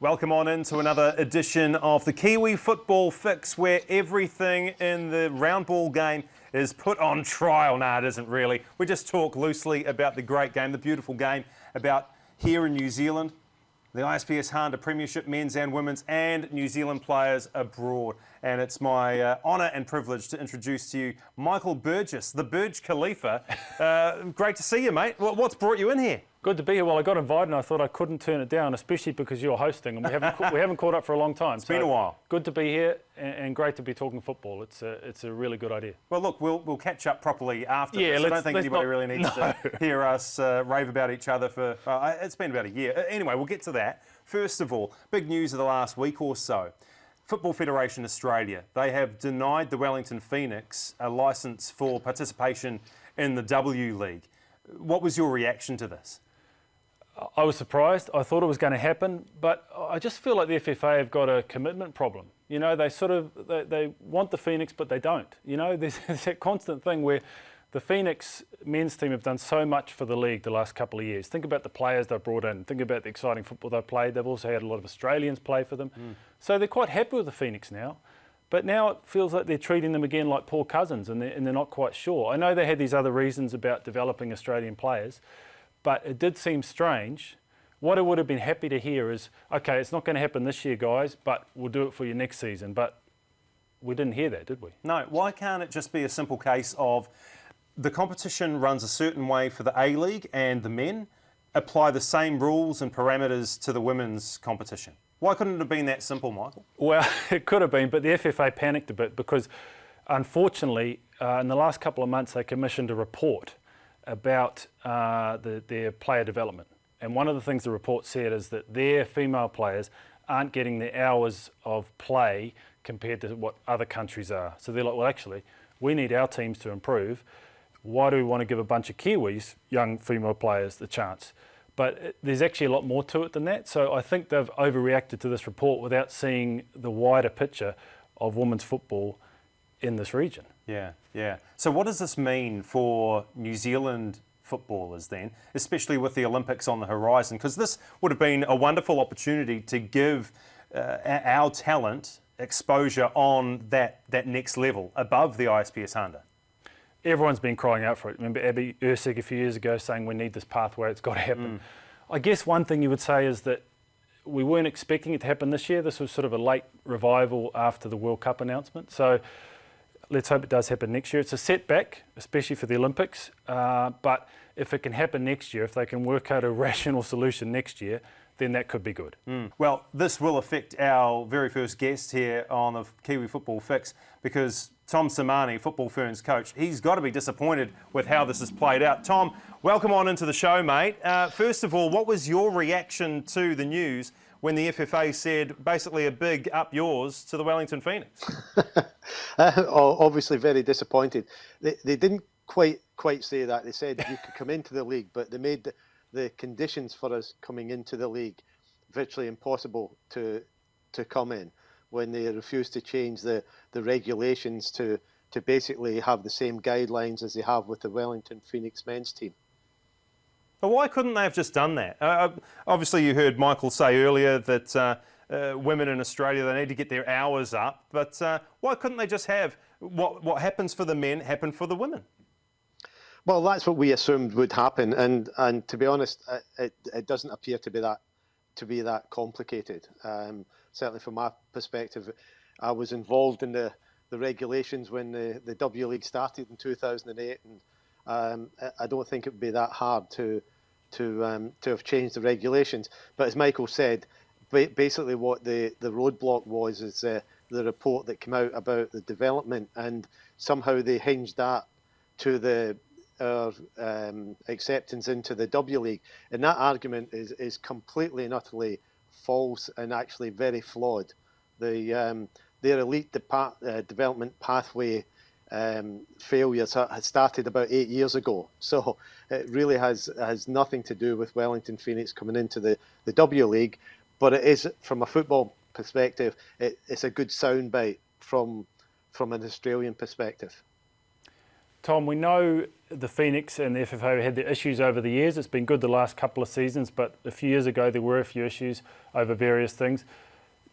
Welcome on into another edition of the Kiwi Football Fix, where everything in the round ball game is put on trial. No, it isn't really. We just talk loosely about the great game, the beautiful game, about here in New Zealand, the ISPS Handa Premiership, men's and women's, and New Zealand players abroad. And it's my honour and privilege to introduce to you Michael Burgess, the Burj Khalifa. Great to see you, mate. What's brought you in here? Good to be here. Well, I got invited and I thought I couldn't turn it down, especially because you're hosting and we haven't caught up for a long time. It's been a while. Good to be here and great to be talking football. It's a really good idea. Well, look, we'll catch up properly after this. I don't think anybody really needs to hear us rave about each other for... it's been about a year. Anyway, we'll get to that. First of all, big news of the last week or so. Football Federation Australia, they have denied the Wellington Phoenix a licence for participation in the W League. What was your reaction to this? I was surprised. I thought it was going to happen, but I just feel like the FFA have got a commitment problem. You know, they want the Phoenix, but they don't. You know, there's that constant thing where the Phoenix men's team have done so much for the league the last couple of years. Think about the players they've brought in. Think about the exciting football they've played. They've also had a lot of Australians play for them. So they're quite happy with the Phoenix now. But now it feels like they're treating them again like poor cousins and they're not quite sure. I know they had these other reasons about developing Australian players, but it did seem strange. What I would have been happy to hear is, okay, it's not going to happen this year, guys, but we'll do it for you next season. But we didn't hear that, did we? No. Why can't it just be a simple case of the competition runs a certain way for the A-League and the men, apply the same rules and parameters to the women's competition? Why couldn't it have been that simple, Michael? Well, it could have been, but the FFA panicked a bit because, unfortunately, in the last couple of months, they commissioned a report about their player development. And one of the things the report said is that their female players aren't getting the hours of play compared to what other countries are. So they're like, well, actually, we need our teams to improve. Why do we want to give a bunch of Kiwis, young female players, the chance? But there's actually a lot more to it than that. So I think they've overreacted to this report without seeing the wider picture of women's football in this region. Yeah. So what does this mean for New Zealand footballers then, especially with the Olympics on the horizon? Because this would have been a wonderful opportunity to give our talent exposure on that next level above the ISPS Handa. Everyone's been crying out for it. Remember Abby Ursig a few years ago saying we need this pathway, it's got to happen. I guess one thing you would say is that we weren't expecting it to happen this year. This was sort of a late revival after the World Cup announcement. So let's hope it does happen next year. It's a setback, especially for the Olympics. But if it can happen next year, if they can work out a rational solution next year, then that could be good. Well, this will affect our very first guest here on the Kiwi Football Fix because Tom Sermanni, Football Ferns coach, he's got to be disappointed with how this has played out. Tom, welcome on into the show, mate. First of all, what was your reaction to the news when the FFA said basically a big up yours to the Wellington Phoenix? Obviously very disappointed. They didn't quite say that. They said you could come into the league, but they made the conditions for us coming into the league virtually impossible to come in when they refused to change the regulations to basically have the same guidelines as they have with the Wellington Phoenix men's team. But why couldn't they have just done that? Obviously, you heard Michael say earlier that women in Australia, they need to get their hours up. But why couldn't they just have what happens for the men happen for the women? Well, that's what we assumed would happen, and to be honest, it doesn't appear to be that complicated. Certainly, from my perspective, I was involved in the regulations when the W League started in 2008, and I don't think it would be that hard to have changed the regulations. But as Michael said, basically what the roadblock was is the report that came out about the development, and somehow they hinged that to our acceptance into the W League, and that argument is completely and utterly false and actually very flawed. Their elite development pathway failures had started about 8 years ago, so it really has nothing to do with Wellington Phoenix coming into the W League, but it is, from a football perspective, it's a good soundbite from an Australian perspective. Tom, we know the Phoenix and the FFA had their issues over the years. It's been good the last couple of seasons, but a few years ago there were a few issues over various things.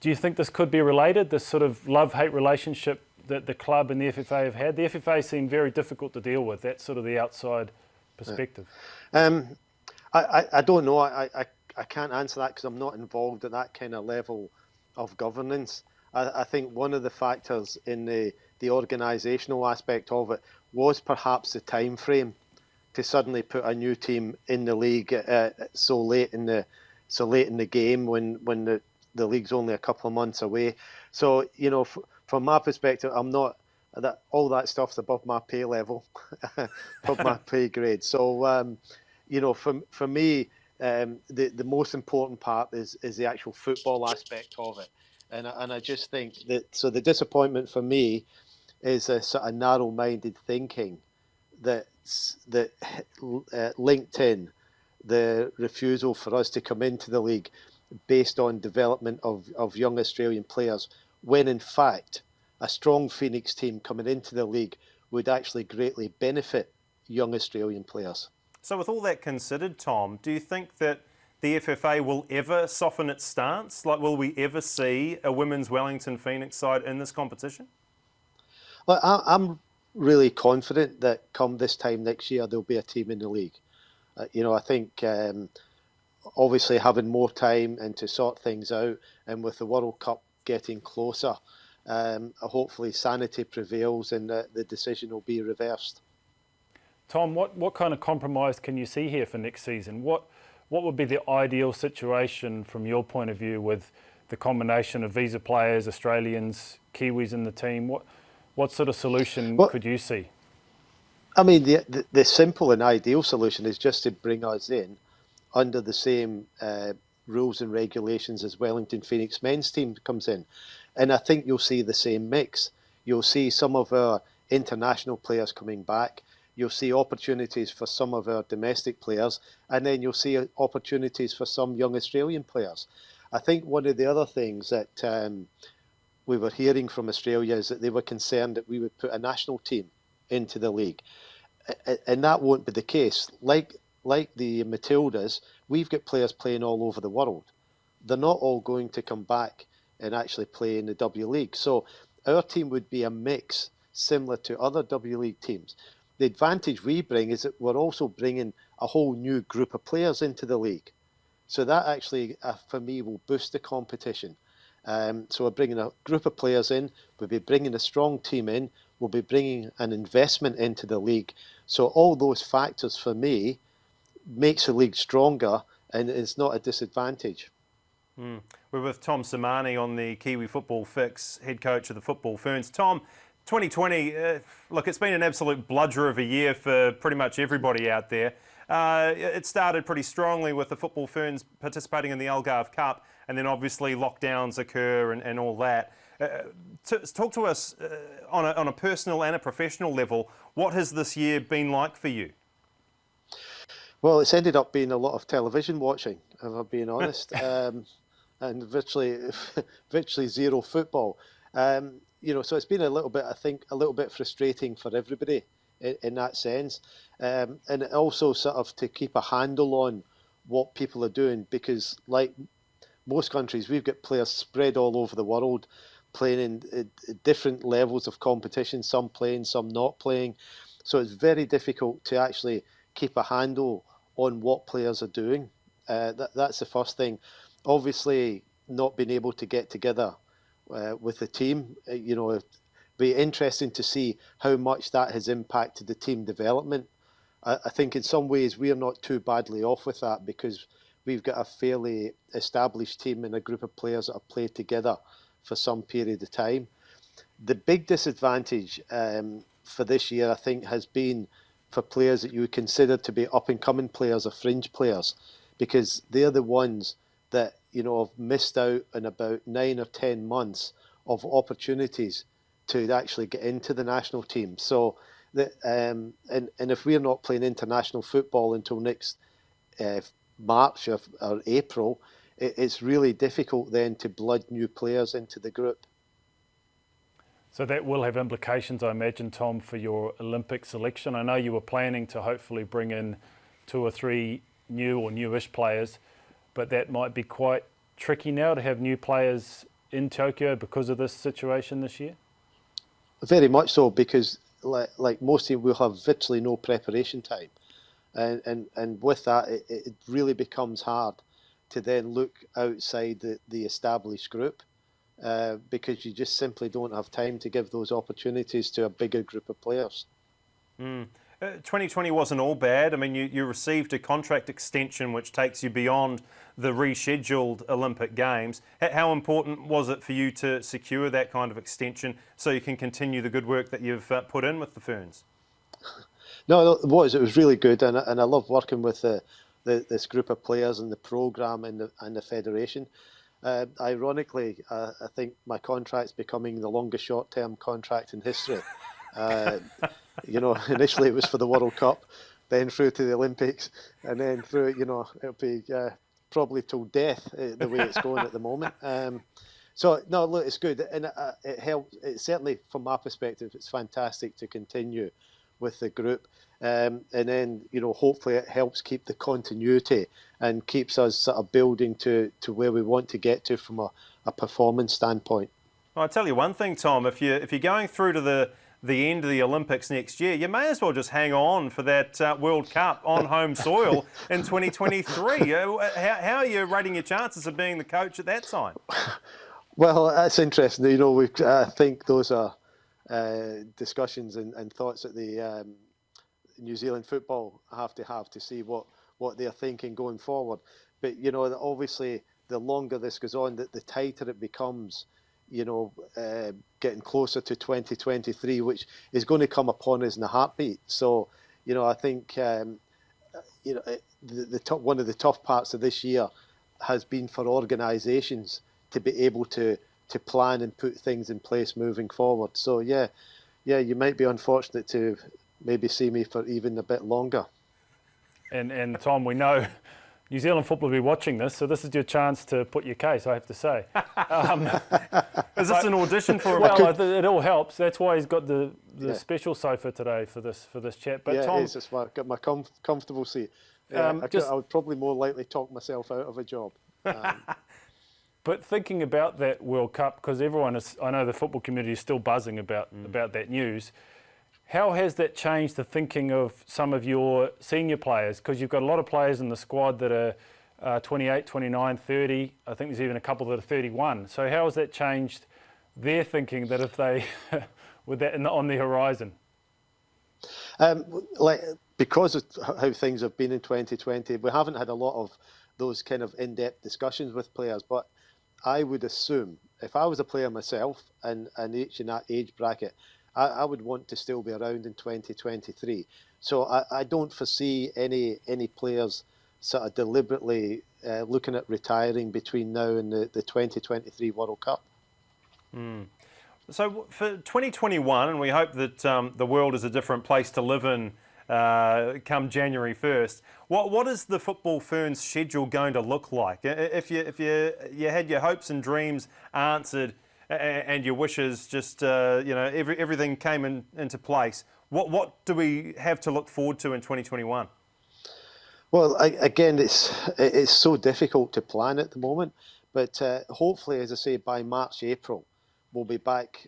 Do you think this could be related, this sort of love-hate relationship that the club and the FFA have had? The FFA seem very difficult to deal with. That's sort of the outside perspective. I don't know. I can't answer that because I'm not involved at that kind of level of governance. I think one of the factors in the organisational aspect of it was perhaps the time frame to suddenly put a new team in the league so late in the game when the league's only a couple of months away. So, you know, from my perspective, I'm not all that stuff's above my pay level, above my pay grade. So, you know, for me, the most important part is the actual football aspect of it, and I just think that the disappointment for me is a sort of narrow-minded thinking that linked in the refusal for us to come into the league based on development of young Australian players, when in fact a strong Phoenix team coming into the league would actually greatly benefit young Australian players. So with all that considered, Tom, do you think that the FFA will ever soften its stance? Like, will we ever see a women's Wellington Phoenix side in this competition? Well, I'm really confident that come this time next year there'll be a team in the league. You know, I think obviously having more time and to sort things out, and with the World Cup getting closer, hopefully sanity prevails and the decision will be reversed. Tom, what kind of compromise can you see here for next season? What would be the ideal situation from your point of view with the combination of visa players, Australians, Kiwis in the team? What sort of solution could you see? I mean, the simple and ideal solution is just to bring us in under the same rules and regulations as Wellington Phoenix men's team comes in. And I think you'll see the same mix. You'll see some of our international players coming back. You'll see opportunities for some of our domestic players, and then you'll see opportunities for some young Australian players. I think one of the other things that we were hearing from Australia is that they were concerned that we would put a national team into the league. And that won't be the case. Like the Matildas, we've got players playing all over the world. They're not all going to come back and actually play in the W League. So our team would be a mix similar to other W League teams. The advantage we bring is that we're also bringing a whole new group of players into the league. So that actually, for me, will boost the competition. So we're bringing a group of players in, we'll be bringing a strong team in, we'll be bringing an investment into the league. So all those factors, for me, makes the league stronger and is not a disadvantage. We're with Tom Sermanni on the Kiwi Football Fix, head coach of the Football Ferns. Tom, 2020, look, it's been an absolute bludger of a year for pretty much everybody out there. It started pretty strongly with the Football Ferns participating in the Algarve Cup, and then obviously lockdowns occur and all that. Talk to us on a personal and a professional level. What has this year been like for you? Well, it's ended up being a lot of television watching, if I'm being honest, and virtually zero football. You know, so it's been a little bit frustrating for everybody in that sense, and also sort of to keep a handle on what people are doing, because like most countries, we've got players spread all over the world, playing in different levels of competition, some playing, some not playing. So it's very difficult to actually keep a handle on what players are doing. That's the first thing. Obviously, not being able to get together with the team, you know, it'd be interesting to see how much that has impacted the team development. I think in some ways we're not too badly off with that, because we've got a fairly established team and a group of players that have played together for some period of time. The big disadvantage for this year, I think, has been for players that you would consider to be up-and-coming players or fringe players, because they're the ones that, you know, have missed out on about 9 or 10 months of opportunities to actually get into the national team. So, and if we're not playing international football until next March or April, it's really difficult then to blood new players into the group. So that will have implications, I imagine, Tom, for your Olympic selection. I know you were planning to hopefully bring in 2 or 3 new or newish players, but that might be quite tricky now to have new players in Tokyo because of this situation this year? Very much so, because like most teams, we'll have virtually no preparation time. And with that, it really becomes hard to then look outside the established group, because you just simply don't have time to give those opportunities to a bigger group of players. 2020 wasn't all bad. I mean, you received a contract extension which takes you beyond the rescheduled Olympic Games. How important was it for you to secure that kind of extension so you can continue the good work that you've put in with the Ferns? No, it was. It was really good, and I love working with this group of players and the programme and the federation. Ironically, I think my contract's becoming the longest short-term contract in history. Initially it was for the World Cup, then through to the Olympics, and then through, it'll be probably till death the way it's going at the moment. So no, look, it's good, and it helps. It certainly, from my perspective, it's fantastic to continue with the group, and then hopefully it helps keep the continuity and keeps us sort of building to where we want to get to from a performance standpoint. Well, I'll tell you one thing, Tom. If you're going through to the end of the Olympics next year, you may as well just hang on for that World Cup on home soil in 2023. How are you rating your chances of being the coach at that time? Well, that's interesting. I think those are discussions and thoughts that the New Zealand football have to see what they're thinking going forward. But obviously, the longer this goes on, the tighter it becomes. Getting closer to 2023, which is going to come upon us in a heartbeat. So, I think one of the tough parts of this year has been for organisations to be able to plan and put things in place moving forward. So, yeah, you might be unfortunate to maybe see me for even a bit longer. And Tom, we know New Zealand football will be watching this, so this is your chance to put your case, I have to say. Is this an audition for him? Well, it all helps. That's why he's got the special sofa today for this chat. But yeah, Tom, it is. It's got my comfortable seat. I would probably more likely talk myself out of a job. But thinking about that World Cup, because I know the football community is still buzzing about that news. How has that changed the thinking of some of your senior players? Because you've got a lot of players in the squad that are 28, 29, 30. I think there's even a couple that are 31. So how has that changed their thinking that if they with that on the horizon? Because of how things have been in 2020, we haven't had a lot of those kind of in-depth discussions with players. But I would assume if I was a player myself and each in that age bracket, I would want to still be around in 2023. So I don't foresee any players sort of deliberately looking at retiring between now and the 2023 World Cup. So for 2021, and we hope that the world is a different place to live in come January 1st, what is the Football Ferns schedule going to look like? If you had your hopes and dreams answered, and your wishes just, everything came into place. What do we have to look forward to in 2021? Well, again, it's so difficult to plan at the moment, but hopefully, as I say, by March, April, we'll be back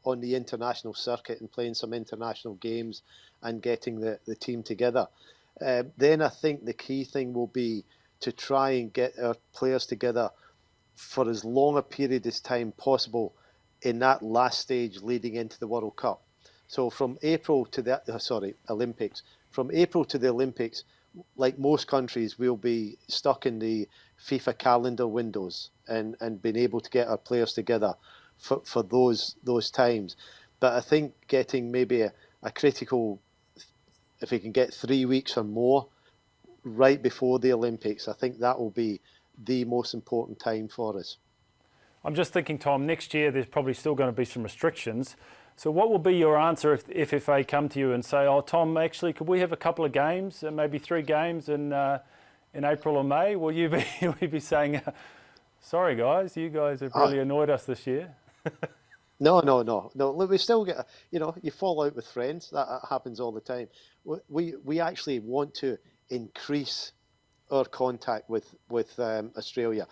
on the international circuit and playing some international games and getting the team together. Then I think the key thing will be to try and get our players together for as long a period as time possible in that last stage leading into the World Cup. So from April to the Olympics. From April to the Olympics, like most countries, we'll be stuck in the FIFA calendar windows and being able to get our players together for those times. But I think getting maybe a critical, if we can get 3 weeks or more right before the Olympics, I think that will be the most important time for us. I'm just thinking, Tom, next year there's probably still going to be some restrictions. So what will be your answer if the FFA come to you and say, oh, Tom, actually, could we have a couple of games, maybe 3 games in April or May? Will you be saying, sorry, guys, you guys have really annoyed us this year? No. Look, we still get, you fall out with friends. That happens all the time. We actually want to increase our contact with Australia,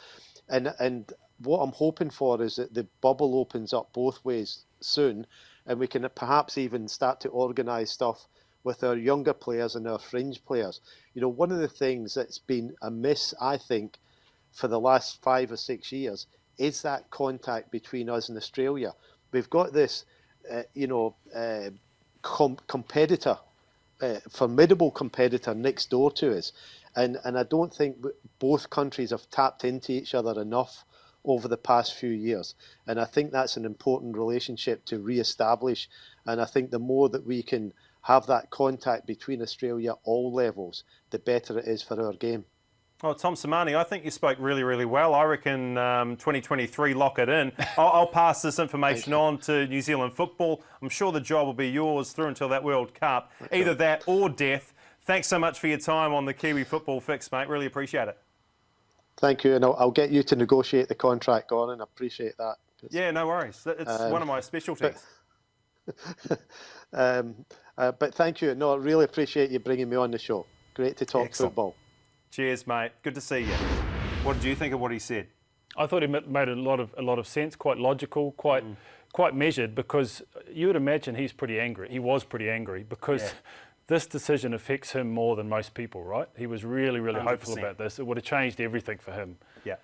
and what I'm hoping for is that the bubble opens up both ways soon, and we can perhaps even start to organise stuff with our younger players and our fringe players. One of the things that's been amiss, I think, for the last 5 or 6 years is that contact between us and Australia. We've got this, competitor, formidable competitor next door to us, and I don't think both countries have tapped into each other enough over the past few years, and I think that's an important relationship to re-establish. And I think the more that we can have that contact between Australia, all levels, the better it is for our game. Oh, Tom Sermanni, I think you spoke really, really well. I reckon 2023, lock it in. I'll pass this information on to New Zealand football. I'm sure the job will be yours through until that World Cup. Either that or death. Thanks so much for your time on the Kiwi Football Fix, mate. Really appreciate it. Thank you, and I'll get you to negotiate the contract, Gordon. I appreciate that. Yeah, no worries. It's one of my specialties. But thank you. No, I really appreciate you bringing me on the show. Great to talk football. Cheers, mate. Good to see you. What did you think of what he said? I thought he made a lot of sense, quite logical, quite measured, because you would imagine he's pretty angry. He was pretty angry because this decision affects him more than most people, right? He was really, really 100%. Hopeful about this. It would have changed everything for him. Yeah.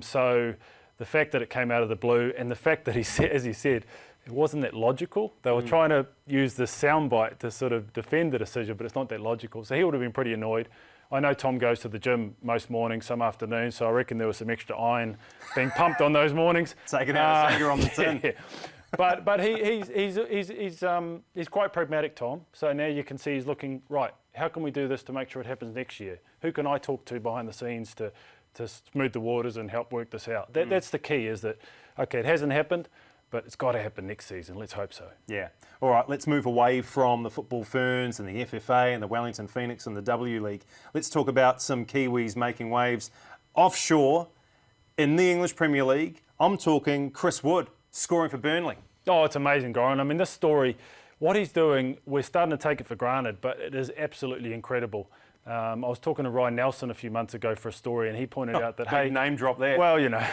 So the fact that it came out of the blue, and the fact that he said, as he said, it wasn't that logical. They were trying to use this soundbite to sort of defend the decision, but it's not that logical. So he would have been pretty annoyed. I know Tom goes to the gym most mornings, some afternoons, so I reckon there was some extra iron being pumped on those mornings. Taking out his anger on the tin. Yeah. But he's quite pragmatic, Tom. So now you can see he's looking, right, how can we do this to make sure it happens next year? Who can I talk to behind the scenes to smooth the waters and help work this out? That's the key, is that, okay, it hasn't happened, but it's got to happen next season. Let's hope so. Yeah. All right, let's move away from the Football Ferns and the FFA and the Wellington Phoenix and the W League. Let's talk about some Kiwis making waves offshore in the English Premier League. I'm talking Chris Wood scoring for Burnley. Oh, it's amazing, Goran. I mean, this story, what he's doing, we're starting to take it for granted, but it is absolutely incredible. I was talking to Ryan Nelson a few months ago for a story, and he pointed out that, hey, name drop there. Well,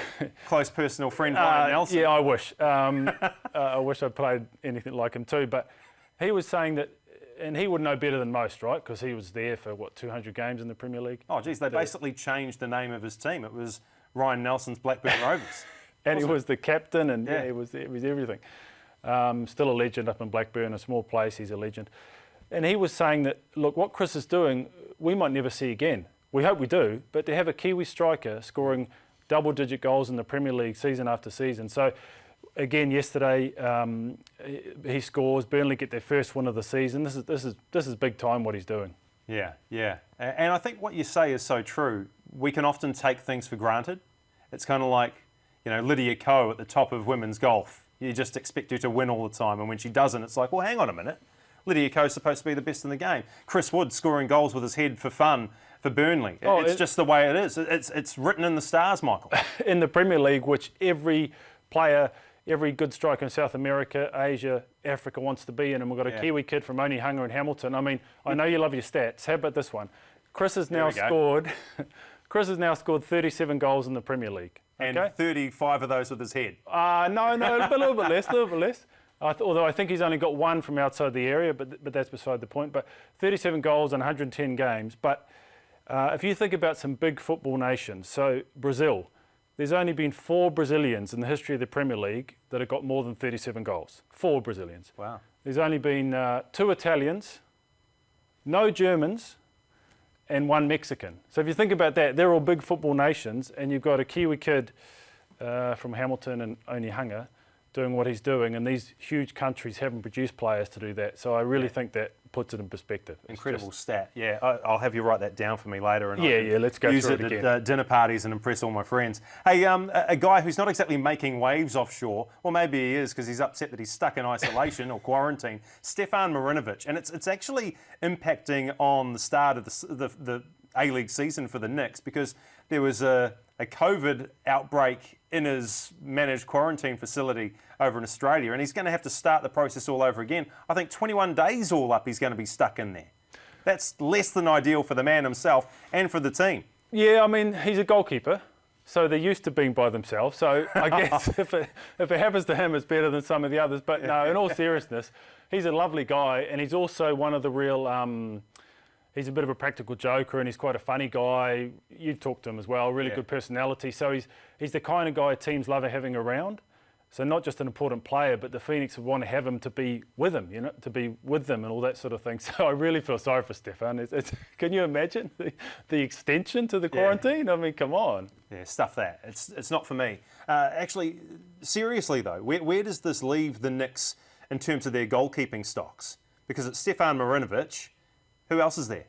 close personal friend Ryan Nelson. Yeah, I wish. I wish I played anything like him too. But he was saying that, and he would know better than most, right? Because he was there for 200 games in the Premier League. Oh, geez, they basically changed the name of his team. It was Ryan Nelson's Blackburn Rovers. And he was the captain, and it was everything. Still a legend up in Blackburn, a small place. He's a legend. And he was saying that, look, what Chris is doing, we might never see again. We hope we do, but to have a Kiwi striker scoring double-digit goals in the Premier League season after season. So, again, yesterday he scores. Burnley get their first win of the season. This is big time what he's doing. Yeah. And I think what you say is so true. We can often take things for granted. It's kind of like, Lydia Ko at the top of women's golf. You just expect her to win all the time, and when she doesn't, it's like, well, hang on a minute. Lydia Ko's supposed to be the best in the game. Chris Wood scoring goals with his head for fun for Burnley. It's just the way it is. It's written in the stars, Michael. In the Premier League, which every player, every good striker in South America, Asia, Africa wants to be in, and we've got a Kiwi kid from Onehunga and Hamilton. I mean, I know you love your stats. How about this one? Chris has now scored 37 goals in the Premier League. And 35 of those with his head. No, a little bit less. Although I think he's only got one from outside the area, but that's beside the point. But 37 goals in 110 games. But if you think about some big football nations, so Brazil, there's only been 4 Brazilians in the history of the Premier League that have got more than 37 goals. 4 Brazilians. Wow. There's only been 2 Italians, no Germans, and 1 Mexican. So if you think about that, they're all big football nations, and you've got a Kiwi kid from Hamilton and Onehunga doing what he's doing, and these huge countries haven't produced players to do that. So I really think that puts it in perspective. Incredible stat. Yeah, I'll have you write that down for me later. And let's go use through it again. At at dinner parties and impress all my friends. Hey, a guy who's not exactly making waves offshore, well, maybe he is because he's upset that he's stuck in isolation or quarantine, Stefan Marinovic. And it's actually impacting on the start of the A-League season for the Knicks, because there was a COVID outbreak in his managed quarantine facility over in Australia, and he's going to have to start the process all over again. I think 21 days all up he's going to be stuck in there. That's less than ideal for the man himself and for the team. Yeah, I mean, he's a goalkeeper, so they're used to being by themselves. So I guess if it happens to him, it's better than some of the others. But no, in all seriousness, he's a lovely guy, and he's also one of the real... he's a bit of a practical joker, and he's quite a funny guy. You've talked to him as well, really good personality. So he's the kind of guy teams love having around. So not just an important player, but the Phoenix would want to have him to be with him, you know, to be with them and all that sort of thing. So I really feel sorry for Stefan. Can you imagine the extension to the quarantine? I mean, come on. Yeah, stuff that. It's not for me. Actually, seriously though, where does this leave the Knicks in terms of their goalkeeping stocks? Because it's Stefan Marinovic. Who else is there?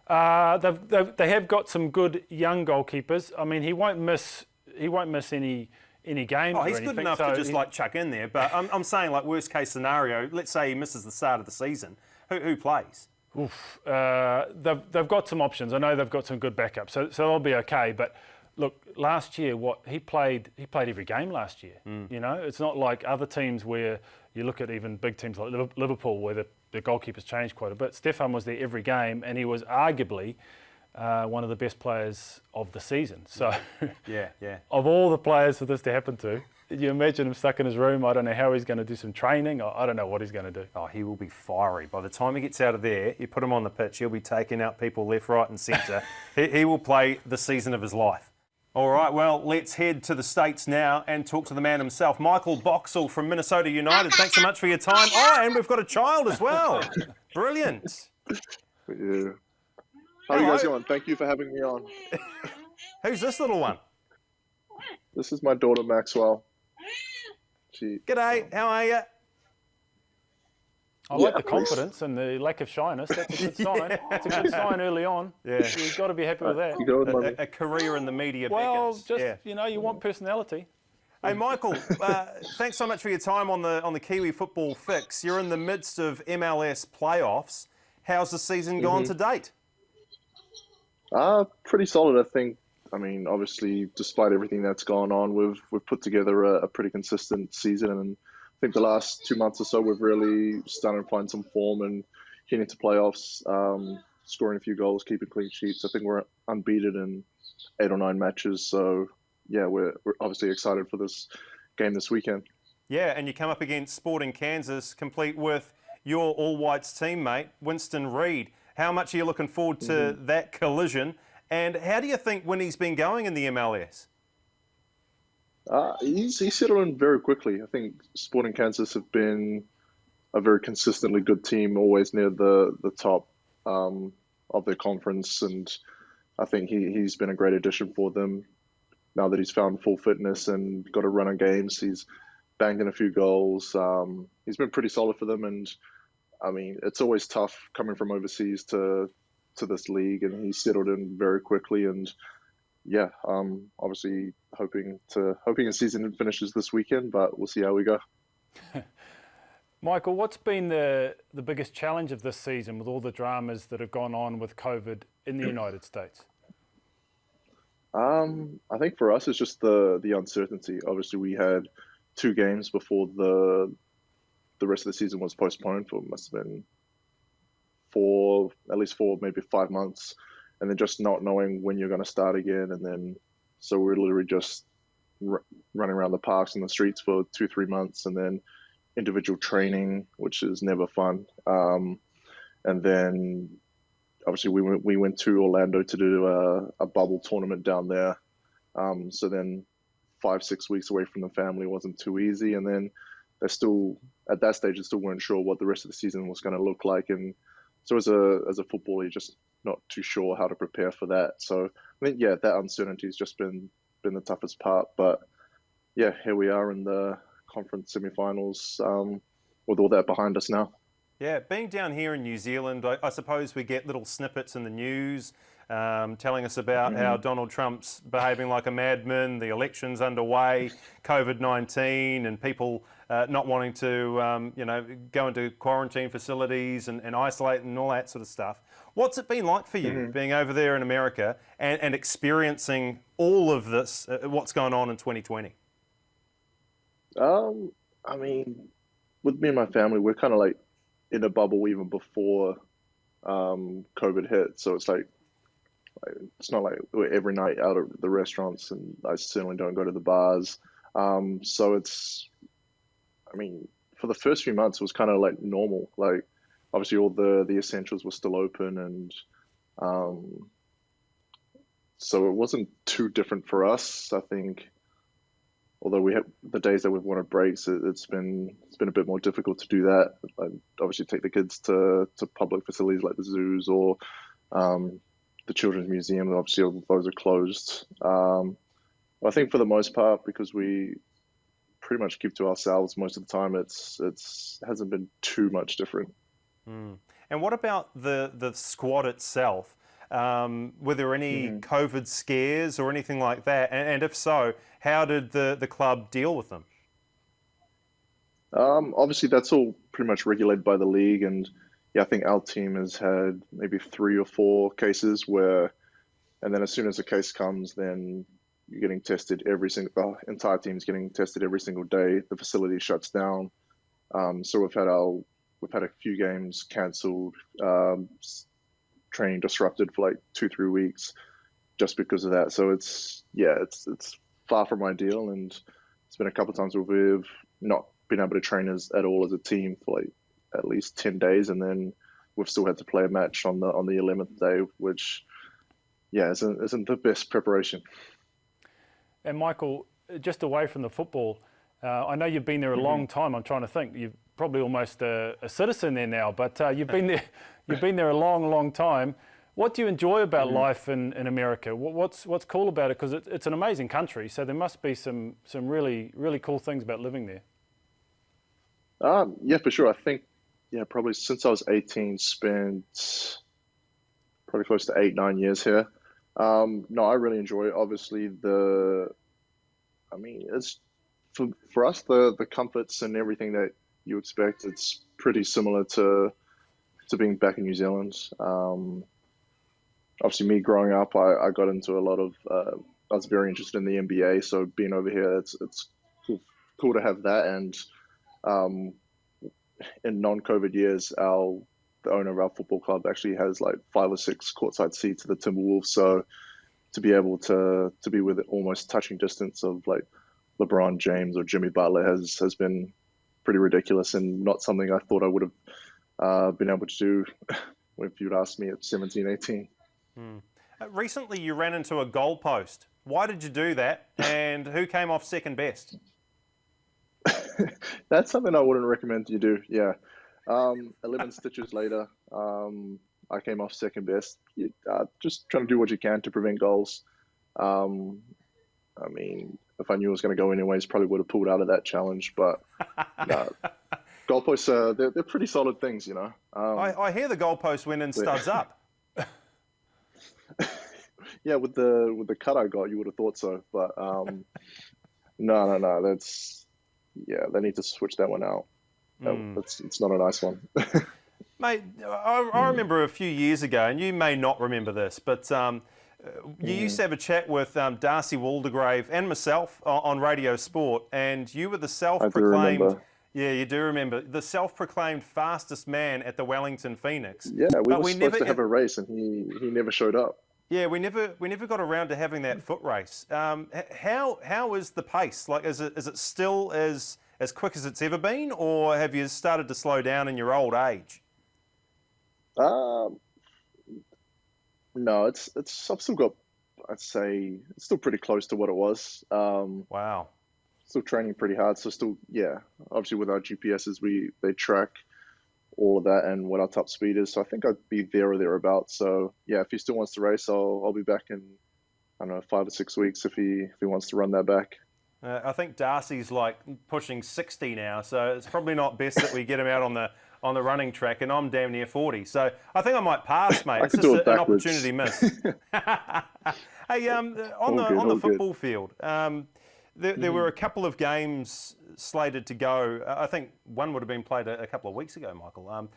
They have got some good young goalkeepers. I mean, he won't miss any games. Oh, he's or anything, good enough to just like chuck in there. But I'm saying like worst case scenario. Let's say he misses the start of the season. Who plays? They've got some options. I know they've got some good backups, so they'll be okay. But look, last year, he played every game last year. You know, it's not like other teams where you look at even big teams like Liverpool where the goalkeepers changed quite a bit. Stefan was there every game, and he was arguably one of the best players of the season. So, yeah. Of all the players for this to happen to, you imagine him stuck in his room. I don't know how he's going to do some training. I don't know what he's going to do. Oh, he will be fiery. By the time he gets out of there, you put him on the pitch, he'll be taking out people left, right and centre. he will play the season of his life. All right, well, let's head to the States now and talk to the man himself, Michael Boxall from Minnesota United. Thanks so much for your time. Oh, and we've got a child as well. Brilliant. Yeah. How are you guys going? Thank you for having me on. Who's this little one? This is my daughter, Maxwell. G'day, how are you? I like the confidence and the lack of shyness. That's a good sign. It's a good sign early on. Yeah. You've got to be happy with that. A career in the media Well, beckons. you want personality. Hey, Michael, thanks so much for your time on the Kiwi Football Fix. You're in the midst of MLS playoffs. How's the season gone to date? Pretty solid, I think. I mean, obviously, despite everything that's gone on, we've put together a pretty consistent season, and I think the last 2 months or so we've really started to find some form and getting into playoffs, scoring a few goals, keeping clean sheets. I think we're unbeaten in 8 or 9 matches. So yeah, we're obviously excited for this game this weekend. Yeah, and you come up against Sporting Kansas, complete with your All Whites teammate Winston Reid. How much are you looking forward to that collision? And how do you think Winnie's been going in the MLS? He's settled in very quickly. I think Sporting Kansas have been a very consistently good team, always near the top of their conference, and I think he's been a great addition for them. Now that he's found full fitness and got a run of games, he's banged in a few goals. He's been pretty solid for them, and I mean, it's always tough coming from overseas to this league, and he's settled in very quickly. And yeah, obviously hoping a season finishes this weekend, but we'll see how we go. Michael, what's been the biggest challenge of this season with all the dramas that have gone on with COVID in the United States? I think for us, it's just the uncertainty. Obviously, we had 2 games before the rest of the season was postponed for must have been at least 4, maybe 5 months, and then just not knowing when you're going to start again. And then so we're literally just running around the parks and the streets for 2-3 months, and then individual training, which is never fun. And then obviously we went to Orlando to do a bubble tournament down there. So then 5-6 weeks away from the family wasn't too easy. And then they're still at that stage, they still weren't sure what the rest of the season was going to look like. And so as a footballer, you're just not too sure how to prepare for that. So I think, yeah, that uncertainty has just been the toughest part. But yeah, here we are in the conference semi-finals with all that behind us now. Yeah, being down here in New Zealand, I suppose we get little snippets in the news telling us about how Donald Trump's behaving like a madman, the election's underway, COVID-19, and people not wanting to, go into quarantine facilities and isolate and all that sort of stuff. What's it been like for you being over there in America and experiencing all of this, what's going on in 2020? I mean, with me and my family, we're kind of like in a bubble even before COVID hit. So it's not like we're every night out at the restaurants, and I certainly don't go to the bars. So I mean, for the first few months, it was kind of like normal. Like, obviously, all the essentials were still open, and so it wasn't too different for us. I think, although we have the days that we've wanted breaks, it's been a bit more difficult to do that. I obviously take the kids to public facilities like the zoos or the children's museum. Obviously, all those are closed. I think for the most part, because we pretty much keep to ourselves most of the time, it's hasn't been too much different. And what about the squad itself? Were there any COVID scares or anything like that? And if so, how did the club deal with them? Obviously, that's all pretty much regulated by the league, and yeah, I think our team has had maybe 3 or 4 cases and then as soon as a case comes, then you're getting tested the entire team's getting tested every single day. The facility shuts down. So we've had a few games cancelled, training disrupted for like 2-3 weeks just because of that. So it's far from ideal, and it's been a couple of times where we've not been able to train at all as a team for like at least 10 days, and then we've still had to play a match on the 11th day, which isn't the best preparation. And Michael, just away from the football, I know you've been there a long time. I'm trying to think. You're probably almost a citizen there now, but you've been there a long time. What do you enjoy about life in America? What's cool about it? Because it's an amazing country, so there must be some really cool things about living there. Yeah, for sure. I think probably since I was 18, spent probably close to 8-9 years here. No, I really enjoy it. Obviously, it's for us the comforts and everything that you expect. It's pretty similar to being back in New Zealand. Obviously, me growing up, I got into a lot of. I was very interested in the NBA, so being over here, it's cool to have that. And in non-COVID years, the owner of our football club actually has like 5 or 6 courtside seats at the Timberwolves. So to be able to be within almost touching distance of like LeBron James or Jimmy Butler has been pretty ridiculous, and not something I thought I would have been able to do if you'd asked me at 17, 18. Recently, you ran into a goalpost. Why did you do that, and who came off second best? That's something I wouldn't recommend you do. Yeah. 11 stitches later, I came off second best. Just trying to do what you can to prevent goals. I mean, if I knew it was going to go anyways, probably would have pulled out of that challenge. But goalposts, they're pretty solid things, you know. I hear the goalpost went in studs up. Yeah, with the cut I got, you would have thought so. But no, they need to switch that one out. It's not a nice one. Mate, I remember a few years ago, and you may not remember this, but you used to have a chat with Darcy Waldegrave and myself on Radio Sport, and you were the self-proclaimed... Yeah, you do remember. The self-proclaimed fastest man at the Wellington Phoenix. Yeah, we were supposed to have a race, and he never showed up. Yeah, we never got around to having that foot race. How is the pace? Like, is it still as quick as it's ever been, or have you started to slow down in your old age? No, I've still got, I'd say it's still pretty close to what it was. Wow. Still training pretty hard. So still, yeah, obviously with our GPSs, they track all of that and what our top speed is. So I think I'd be there or thereabouts. So yeah, if he still wants to race, I'll be back in, I don't know, 5 or 6 weeks if he wants to run that back. I think Darcy's like pushing 60 now, so it's probably not best that we get him out on the running track, and I'm damn near 40. So I think I might pass, mate. It's could do just it an backwards. opportunity missed. Hey, on the football field, there were a couple of games slated to go. I think one would have been played a couple of weeks ago, Michael.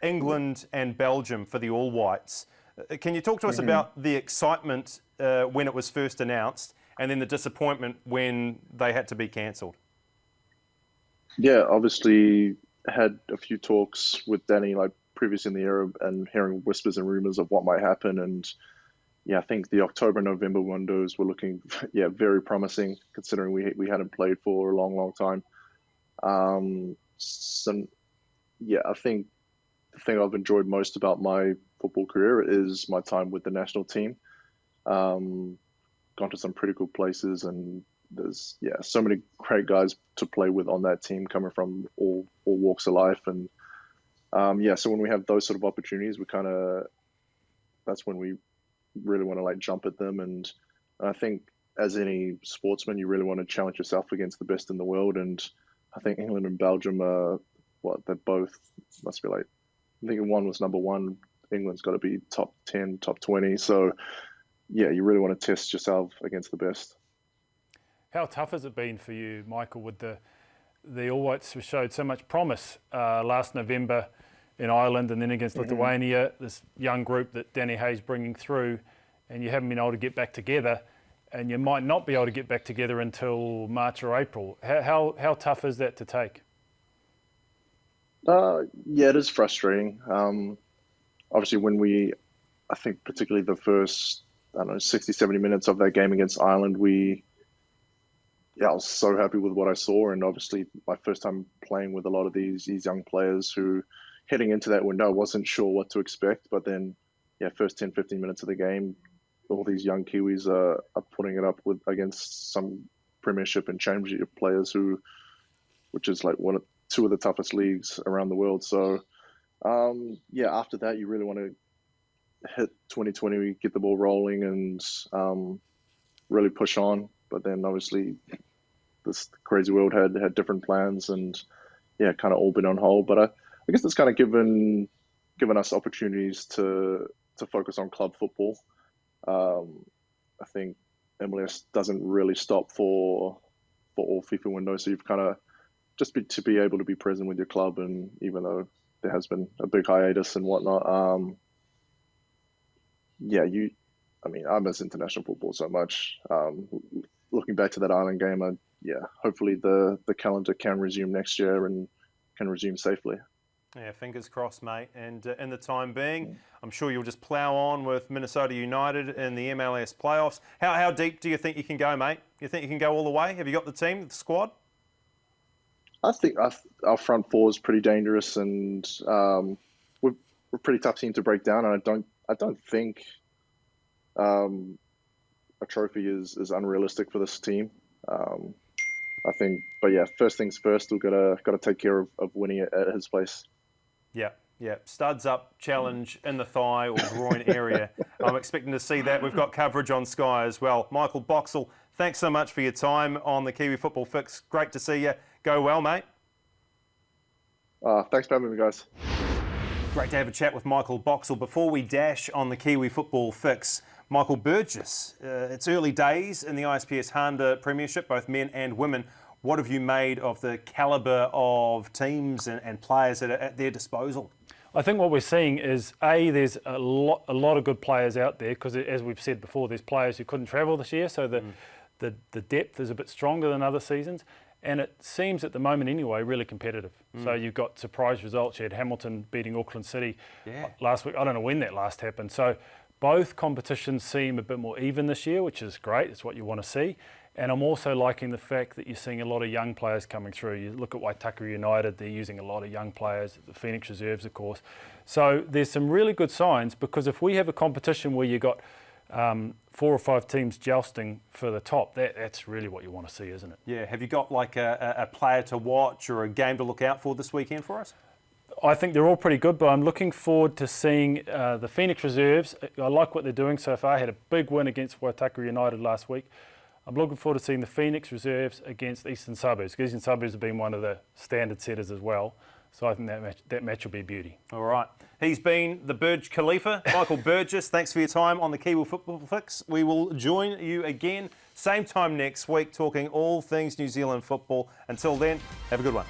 England and Belgium for the All Whites. Can you talk to us about the excitement when it was first announced, and then the disappointment when they had to be cancelled? Yeah, obviously had a few talks with Danny like previous in the year and hearing whispers and rumors of what might happen. And yeah, I think the October-November windows were looking very promising considering we hadn't played for a long, long time. So yeah, I think the thing I've enjoyed most about my football career is my time with the national team. Gone to some pretty cool places, and there's so many great guys to play with on that team coming from all walks of life. And so when we have those sort of opportunities, that's when we really want to like jump at them. And I think as any sportsman, you really want to challenge yourself against the best in the world. And I think England and Belgium are they both must be like, I think one was number one. England's got to be top 10, top 20. So yeah, you really want to test yourself against the best. How tough has it been for you, Michael, with the All Whites who showed so much promise last November in Ireland and then against Lithuania, this young group that Danny Hayes bringing through, and you haven't been able to get back together, and you might not be able to get back together until March or April. How tough is that to take? Yeah, it is frustrating. Obviously, I think particularly the first, 60, 70 minutes of that game against Ireland, I was so happy with what I saw. And obviously, my first time playing with a lot of these young players who, heading into that window, I wasn't sure what to expect. But then, first 10, 15 minutes of the game, all these young Kiwis are putting it up against some Premiership and Championship players which is like two of the toughest leagues around the world. So, after that, you really want to hit 2020, get the ball rolling, and really push on. But then, obviously, this crazy world had different plans, and kind of all been on hold. But I guess it's kind of given us opportunities to focus on club football. I think MLS doesn't really stop for all FIFA windows, so you've kind of just to be able to be present with your club, and even though there has been a big hiatus and whatnot, I miss international football so much. Looking back to that Ireland game, hopefully the calendar can resume next year and can resume safely. Yeah, fingers crossed, mate. And in the time being, I'm sure you'll just plough on with Minnesota United in the MLS playoffs. How deep do you think you can go, mate? You think you can go all the way? Have you got the team, the squad? I think our front four is pretty dangerous, and we're a pretty tough team to break down. And I don't think a trophy is unrealistic for this team. I think, but first things first, we've got to take care of winning it at his place. Yeah. Studs up challenge in the thigh or groin area. I'm expecting to see that. We've got coverage on Sky as well. Michael Boxall, thanks so much for your time on the Kiwi Football Fix. Great to see you. Go well, mate. Thanks for having me, guys. Great to have a chat with Michael Boxall. Before we dash on the Kiwi Football Fix, Michael Burgess, it's early days in the ISPS Handa Premiership, both men and women. What have you made of the calibre of teams and players that are at their disposal? I think what we're seeing is, there's a lot of good players out there, because as we've said before, there's players who couldn't travel this year, so the depth is a bit stronger than other seasons. And it seems at the moment anyway really competitive. So you've got surprise results. You had Hamilton beating Auckland City last week. I don't know when that last happened. So both competitions seem a bit more even this year, which is great. It's what you want to see. And I'm also liking the fact that you're seeing a lot of young players coming through. You look at Waitaka United, they're using a lot of young players, the Phoenix Reserves, of course. So there's some really good signs, because if we have a competition where you've got 4 or 5 teams jousting for the top, that's really what you want to see, isn't it? Yeah. Have you got like a player to watch or a game to look out for this weekend for us? I think they're all pretty good, but I'm looking forward to seeing the Phoenix Reserves. I like what they're doing so far. I had a big win against Waitaka United last week. I'm looking forward to seeing the Phoenix Reserves against Eastern Suburbs. Eastern Suburbs have been one of the standard setters as well. So I think that match will be beauty. All right. He's been the Burj Khalifa, Michael Burgess. Thanks for your time on the Kiwi Football Fix. We will join you again, same time next week, talking all things New Zealand football. Until then, have a good one.